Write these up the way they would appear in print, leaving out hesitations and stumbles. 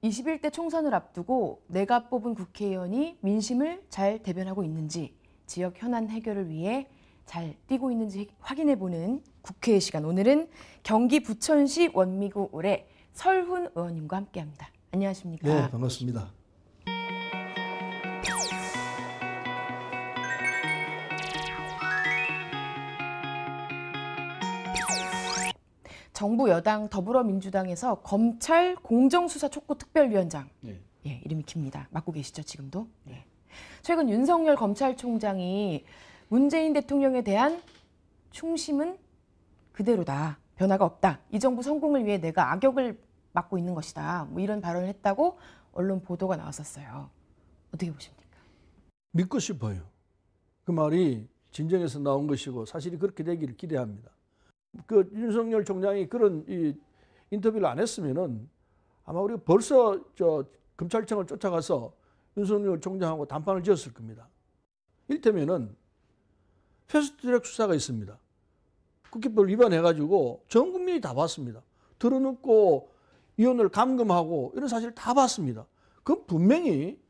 21대 총선을 앞두고 내가 뽑은 국회의원이 민심을 잘 대변하고 있는지, 지역 현안 해결을 위해 잘 뛰고 있는지 확인해보는 국회의 시간. 오늘은 경기 부천시 원미구 을의 설훈 의원님과 함께합니다. 안녕하십니까? 네, 반갑습니다. 정부 여당 더불어민주당에서 검찰 공정수사 촉구 특별위원장, 예, 이름이 깁니다. 맡고 계시죠, 지금도? 네. 최근 윤석열 검찰총장이 문재인 대통령에 대한 충심은 그대로다, 변화가 없다, 이 정부 성공을 위해 내가 악역을 맡고 있는 것이다, 뭐 이런 발언을 했다고 언론 보도가 나왔었어요. 어떻게 보십니까? 믿고 싶어요. 그 말이 진정에서 나온 것이고 사실이 그렇게 되기를 기대합니다. 그 윤석열 총장이 그런 인터뷰를 안 했으면은 아마 우리가 벌써 검찰청을 쫓아가서 윤석열 총장하고 단판을 지었을 겁니다. 이를테면은 패스트트랙 수사가 있습니다. 국회법 위반해가지고 전 국민이 다 봤습니다. 들어놓고 의원을 감금하고 이런 사실 다 봤습니다. 그건 분명히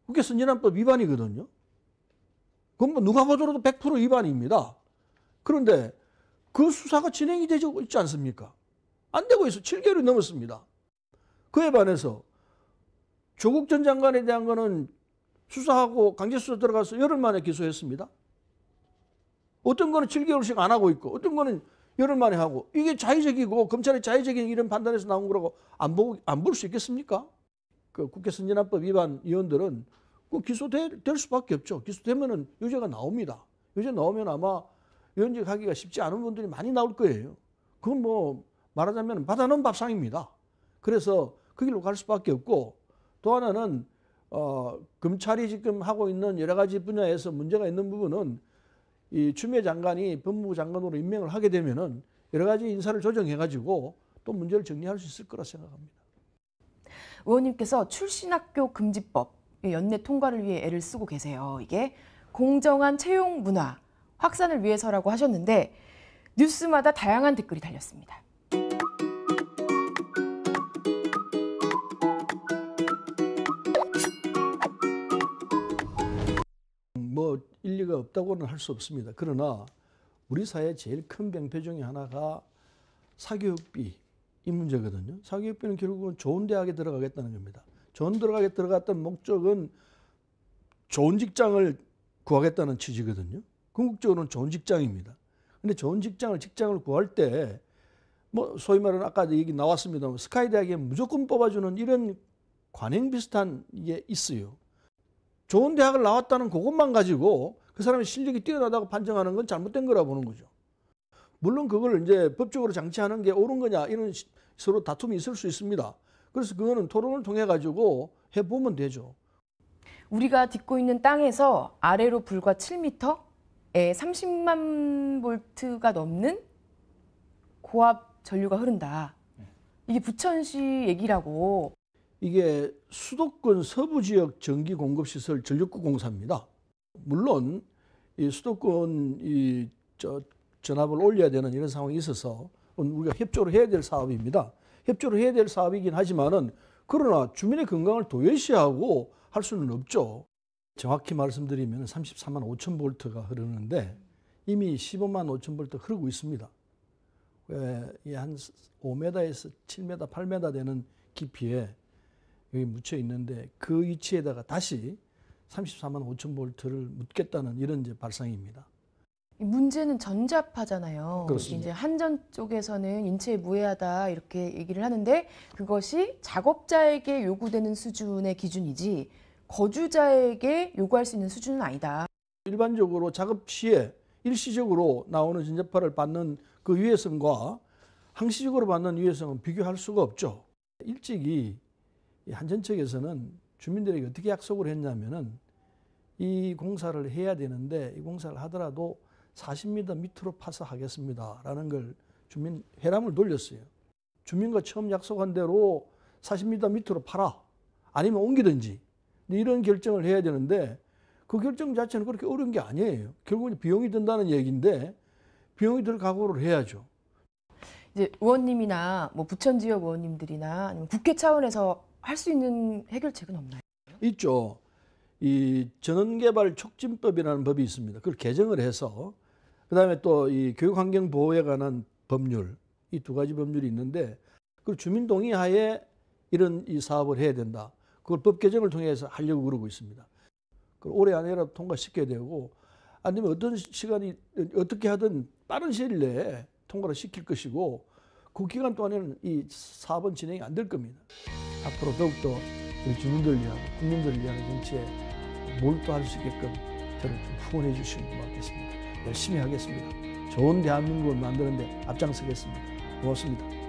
국회 선진화법 위반이거든요. 그건 뭐 누가 보더라도 100% 위반입니다. 그런데 그 수사가 진행이 되고 있지 않습니까? 안 되고 있어. 7개월이 넘었습니다. 그에 반해서 조국 전 장관에 대한 거는 수사하고 강제수사 들어가서 열흘 만에 기소했습니다. 어떤 거는 7개월씩 안 하고 있고 어떤 거는 열흘 만에 하고, 이게 자의적이고 검찰의 자의적인 이런 판단에서 나온 거라고 안 볼 수 있겠습니까? 그 국회 선진화법 위반 의원들은 기소될 수밖에 없죠. 기소되면은 유죄가 나옵니다. 유죄 나오면 아마 의원직 하기가 쉽지 않은 분들이 많이 나올 거예요. 그건 뭐 말하자면 받아놓은 밥상입니다. 그래서 그 길로 갈 수밖에 없고, 또 하나는 검찰이 지금 하고 있는 여러 가지 분야에서 문제가 있는 부분은 이 추미애 장관이 법무부 장관으로 임명을 하게 되면은 여러 가지 인사를 조정해가지고 또 문제를 정리할 수 있을 거라 생각합니다. 의원님께서 출신학교 금지법 연내 통과를 위해 애를 쓰고 계세요. 이게 공정한 채용 문화 확산을 위해서라고 하셨는데 뉴스마다 다양한 댓글이 달렸습니다. 뭐 일리가 없다고는 할 수 없습니다. 그러나 우리 사회의 제일 큰 병폐 중에 하나가 사교육비, 이 문제거든요. 사교육비는 결국은 좋은 대학에 들어가겠다는 겁니다. 좋은 대학에 들어갔던 목적은 좋은 직장을 구하겠다는 취지거든요. 궁극적으로는 좋은 직장입니다. 근데 좋은 직장을 구할 때 뭐 소위 말하는 아까 얘기 나왔습니다만 스카이 대학에 무조건 뽑아주는 이런 관행 비슷한 게 있어요. 좋은 대학을 나왔다는 그것만 가지고 그 사람의 실력이 뛰어나다고 판정하는 건 잘못된 거라 보는 거죠. 물론 그걸 이제 법적으로 장치하는 게 옳은 거냐 이런 서로 다툼이 있을 수 있습니다. 그래서 그거는 토론을 통해 가지고 해보면 되죠. 우리가 딛고 있는 땅에서 아래로 불과 7m에 30만 볼트가 넘는 고압 전류가 흐른다. 이게 부천시 얘기라고. 이게 수도권 서부 지역 전기 공급 시설 전력구 공사입니다. 물론 이 수도권 전압을 올려야 되는 이런 상황이 있어서 우리가 협조를 해야 될 사업입니다. 협조를 해야 될 사업이긴 하지만은 그러나 주민의 건강을 도외시하고 할 수는 없죠. 정확히 말씀드리면 34만 5천 볼트가 흐르는데 이미 15만 5천 볼트 흐르고 있습니다. 한 5m에서 7m, 8m 되는 깊이에 여기 묻혀 있는데 그 위치에다가 다시 34만 5천 볼트를 묻겠다는 이런 이제 발상입니다. 문제는 전자파잖아요. 그렇습니다. 이제 한전 쪽에서는 인체에 무해하다 이렇게 얘기를 하는데 그것이 작업자에게 요구되는 수준의 기준이지 거주자에게 요구할 수 있는 수준은 아니다. 일반적으로 작업 시에 일시적으로 나오는 전자파를 받는 그 유해성과 항시적으로 받는 유해성은 비교할 수가 없죠. 일찍이 한전 측에서는 주민들에게 어떻게 약속을 했냐면은 이 공사를 해야 되는데 이 공사를 하더라도 40m 밑으로 파서 하겠습니다라는 걸 주민 회람을 돌렸어요. 주민과 처음 약속한 대로 40m 밑으로 파라, 아니면 옮기든지 이런 결정을 해야 되는데 그 결정 자체는 그렇게 어려운 게 아니에요. 결국은 비용이 든다는 얘기인데 비용이 들 각오를 해야죠. 이제 의원님이나 뭐 부천 지역 의원님들이나 아니면 국회 차원에서 할 수 있는 해결책은 없나요? 있죠. 이 전원개발 촉진법이라는 법이 있습니다. 그걸 개정을 해서 그다음에 또 이 교육환경 보호에 관한 법률 이 두 가지 법률이 있는데 그 주민 동의하에 이런 이 사업을 해야 된다. 그걸 법 개정을 통해서 하려고 그러고 있습니다. 그걸 올해 안에라도 통과시켜야 되고 아니면 어떤 시간이 어떻게 하든 빠른 시일 내에 통과를 시킬 것이고 그 기간 동안에는 이 사업은 진행이 안 될 겁니다. 앞으로 더욱더 우리 주민들을 위한 국민들을 위한 정치에 몰두할 수 있게끔 저를 좀 후원해 주시면 고맙겠습니다. 열심히 하겠습니다. 좋은 대한민국을 만드는 데 앞장서겠습니다. 고맙습니다.